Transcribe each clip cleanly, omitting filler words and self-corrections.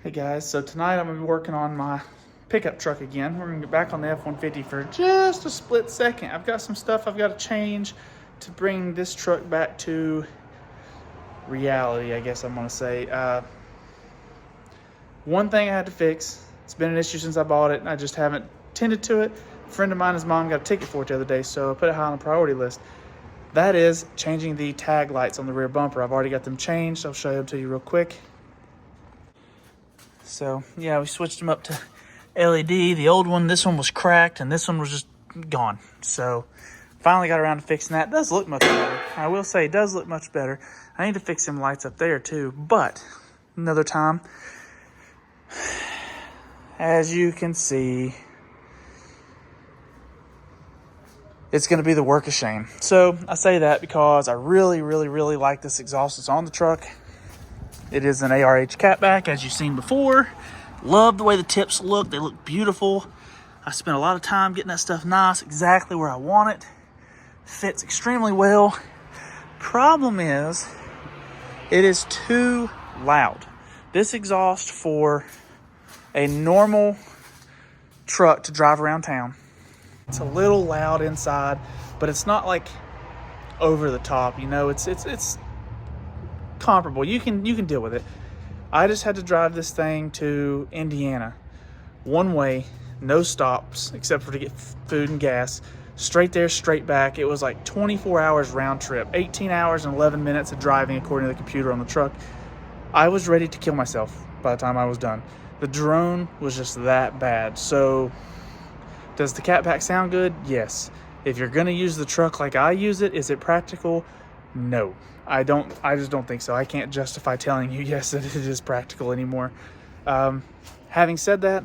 Hey guys, so tonight I'm going to be working on my pickup truck again. We're going to get back on the F-150 for just a split second. I've got some stuff I've got to change to bring this truck back to reality, I guess I'm going to say. One thing I had to fix, it's been an issue since I bought it and I just haven't tended to it. A friend of mine, his mom got a ticket for it the other day, so I put it high on the priority list. That is changing the tag lights on the rear bumper. I've already got them changed. I'll show them to you real quick. So yeah, we switched them up to LED. The old one, this one was cracked and this one was just gone. So finally got around to fixing that. It does look much better. I will say it does look much better. I need to fix some lights up there too, but another time. As you can see, it's going to be the work of shame. So I say that because I really like this exhaust that's on the truck. It is an ARH Catback, as you've seen before. Love the way the tips look. They look beautiful. I spent a lot of time getting that stuff nice, exactly where I want it. Fits extremely well. Problem is, it is too loud. This exhaust for a normal truck to drive around town. It's a little loud inside, but it's not like over the top, you know, it's comparable. You can deal with it. I just had to drive this thing to Indiana one way, no stops except for to get food and gas, straight there, straight back. It was like 24 hours round trip, 18 hours and 11 minutes of driving according to the computer on the truck. I was ready to kill myself by the time I was done. The drone was just that bad. So does the Catback sound good? Yes. If you're going to use the truck like I use it, is it practical? No. I just don't think so. I can't justify telling you, yes, that it is practical anymore. Having said that,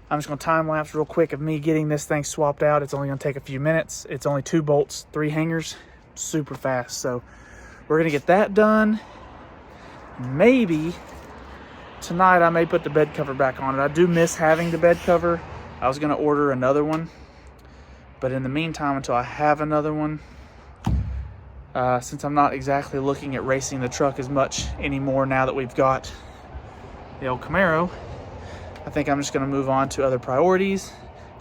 I'm just going to time lapse real quick of me getting this thing swapped out. It's only going to take a few minutes. It's only 2 bolts, 3 hangers, super fast. So we're going to get that done. Maybe tonight I may put the bed cover back on it. I do miss having the bed cover. I was going to order another one, but in the meantime, until I have another one, since I'm not exactly looking at racing the truck as much anymore now that we've got the old Camaro, I think I'm just going to move on to other priorities,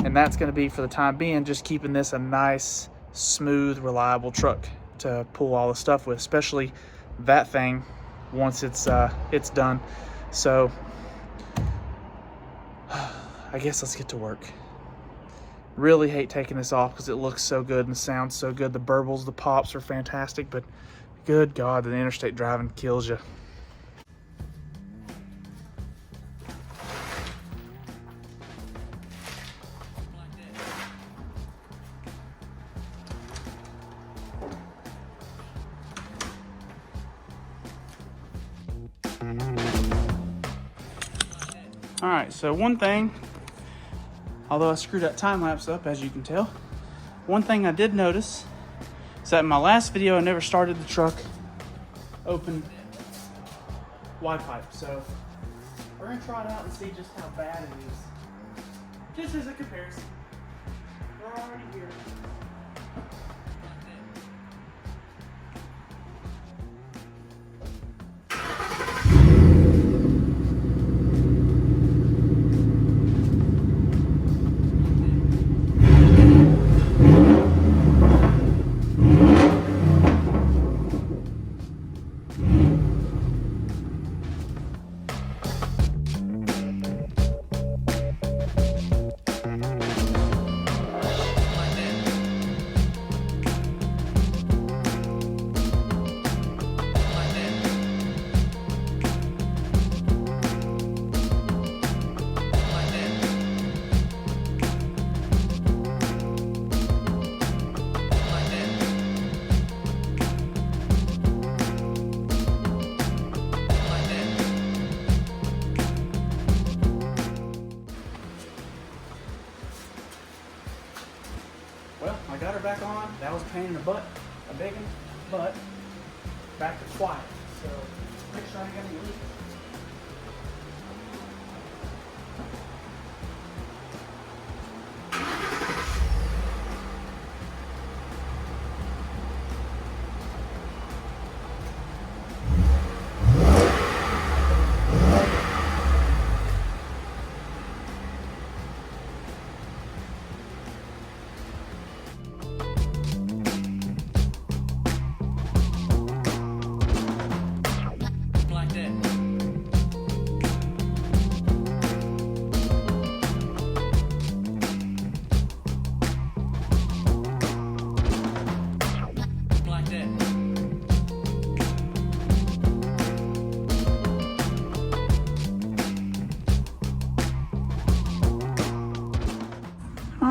and that's going to be, for the time being, just keeping this a nice, smooth, reliable truck to pull all the stuff with, especially that thing once it's done. So I guess let's get to work. Really hate taking this off because it looks so good and sounds so good. The burbles, the pops are fantastic, but good God, the interstate driving kills you. All right, so one thing, although I screwed that time lapse up, as you can tell, one thing I did notice is that in my last video, I never started the truck open wide pipe. So we're gonna try it out and see just how bad it is. Just as a comparison. We're already here. Well, I got her back on. That was a pain in the butt, a big one, but back to quiet. So make sure I ain't got any leaks.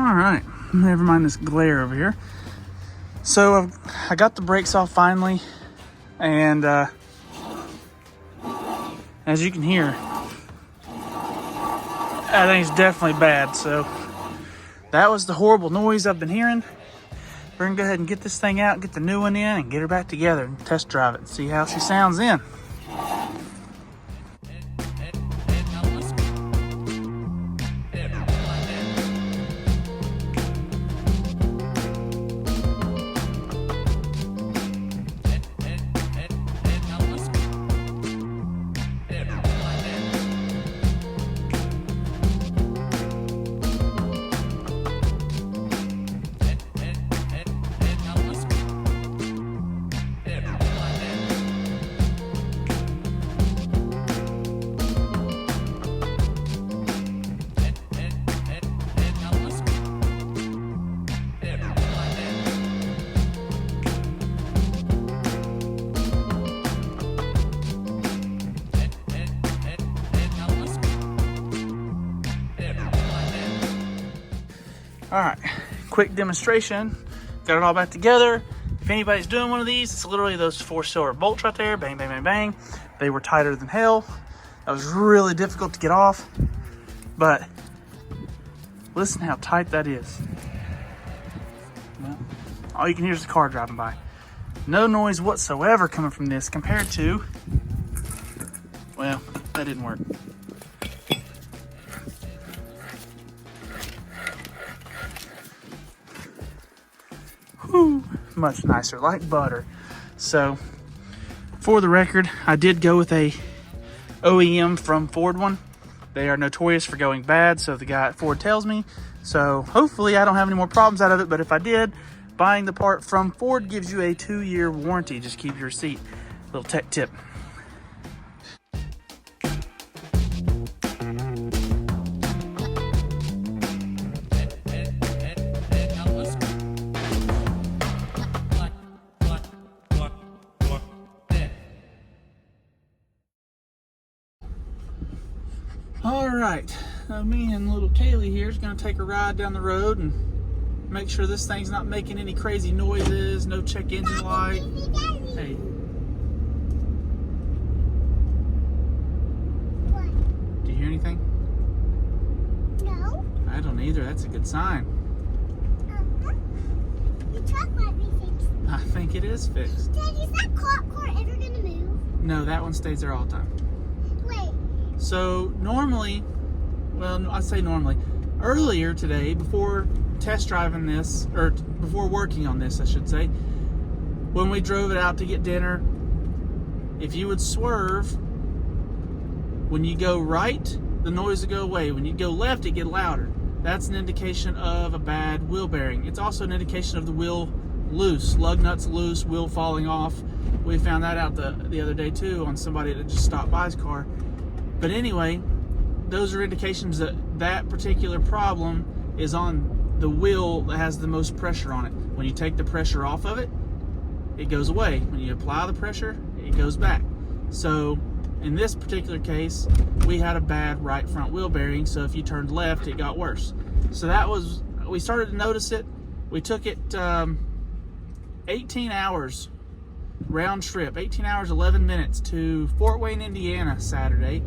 All right, never mind this glare over here. So I got the brakes off finally, and as you can hear, that thing's definitely bad. So that was the horrible noise I've been hearing. We're gonna go ahead and get this thing out, get the new one in, and get her back together and test drive it and see how she sounds in. All right, quick demonstration. Got it all back together. If anybody's doing one of these, it's literally those 4 silver bolts right there. Bang, bang, bang, bang. They were tighter than hell. That was really difficult to get off. But listen how tight that is. Well, all you can hear is the car driving by. No noise whatsoever coming from this compared to, well, that didn't work. Whew, much nicer, like butter. So, for the record, I did go with a OEM from Ford one. They are notorious for going bad, so the guy at Ford tells me. So, hopefully I don't have any more problems out of it, but if I did, buying the part from Ford gives you a 2-year warranty. Just keep your receipt. Little tech tip. All right, me and little Kaylee here is gonna take a ride down the road and make sure this thing's not making any crazy noises, no check engine light. Hey. What? Do you hear anything? No. I don't either, that's a good sign. The truck might be fixed. I think it is fixed. Dad, is that car ever gonna move? No, that one stays there all the time. Wait. So normally, well, I say normally, earlier today, before test driving this, or before working on this, I should say, when we drove it out to get dinner, if you would swerve, when you go right, the noise would go away. When you go left, it get louder. That's an indication of a bad wheel bearing. It's also an indication of the wheel loose, lug nuts loose, wheel falling off. We found that out the other day too on somebody that just stopped by his car. But anyway, those are indications that that particular problem is on the wheel that has the most pressure on it. When you take the pressure off of it, it goes away. When you apply the pressure, it goes back. So in this particular case, we had a bad right front wheel bearing, so if you turned left, it got worse. So that was, we started to notice it. We took it 18 hours round trip, 18 hours, 11 minutes to Fort Wayne, Indiana, Saturday.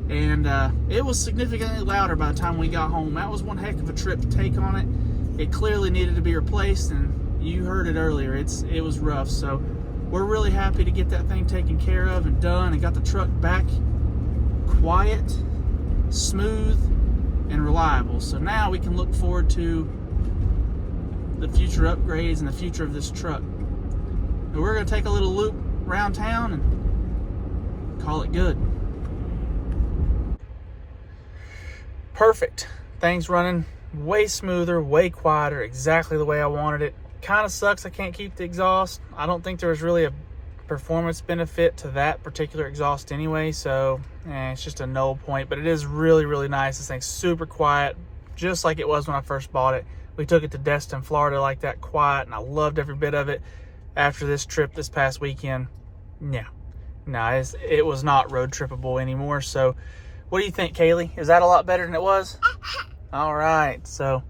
And it was significantly louder by the time we got home. That was one heck of a trip to take on it. It clearly needed to be replaced, and you heard it earlier. It was rough. So we're really happy to get that thing taken care of and done, and got the truck back quiet, smooth, and reliable. So now we can look forward to the future upgrades and the future of this truck. And we're going to take a little loop around town and call it good. Perfect. Things running way smoother, way quieter, exactly the way I wanted it. Kind of sucks I can't keep the exhaust. I don't think there was really a performance benefit to that particular exhaust anyway, so it's just a null point. But it is really, really nice. This thing's super quiet, just like it was when I first bought it. We took it to Destin, Florida like that, quiet, and I loved every bit of it. After this trip this past weekend, no, it was not road trippable anymore. So what do you think, Kaylee? Is that a lot better than it was? All right, so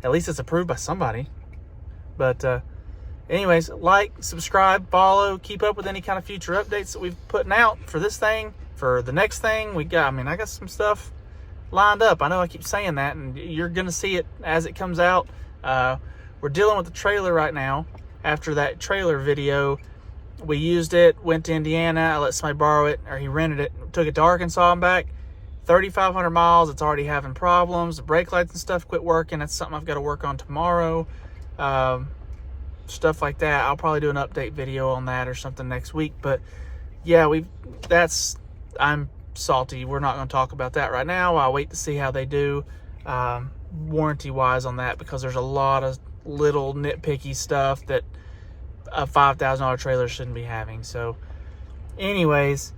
At least it's approved by somebody. But anyways, like, subscribe, follow, keep up with any kind of future updates that we've putting out for this thing, for the next thing. I got some stuff lined up. I know I keep saying that, and you're gonna see it as it comes out. We're dealing with the trailer right now. After that trailer video, we used it, went to Indiana, I let somebody borrow it, or he rented it, took it to Arkansas and back. 3,500 miles, it's already having problems. The brake lights and stuff quit working. That's something I've got to work on tomorrow. Stuff like that. I'll probably do an update video on that or something next week. But yeah, I'm salty. We're not going to talk about that right now. I'll wait to see how they do warranty wise on that, because there's a lot of little nitpicky stuff that a $5,000 trailer shouldn't be having. So anyways,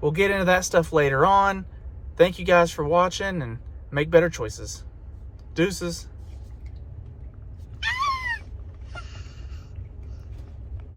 we'll get into that stuff later on. Thank you guys for watching, and make better choices. Deuces.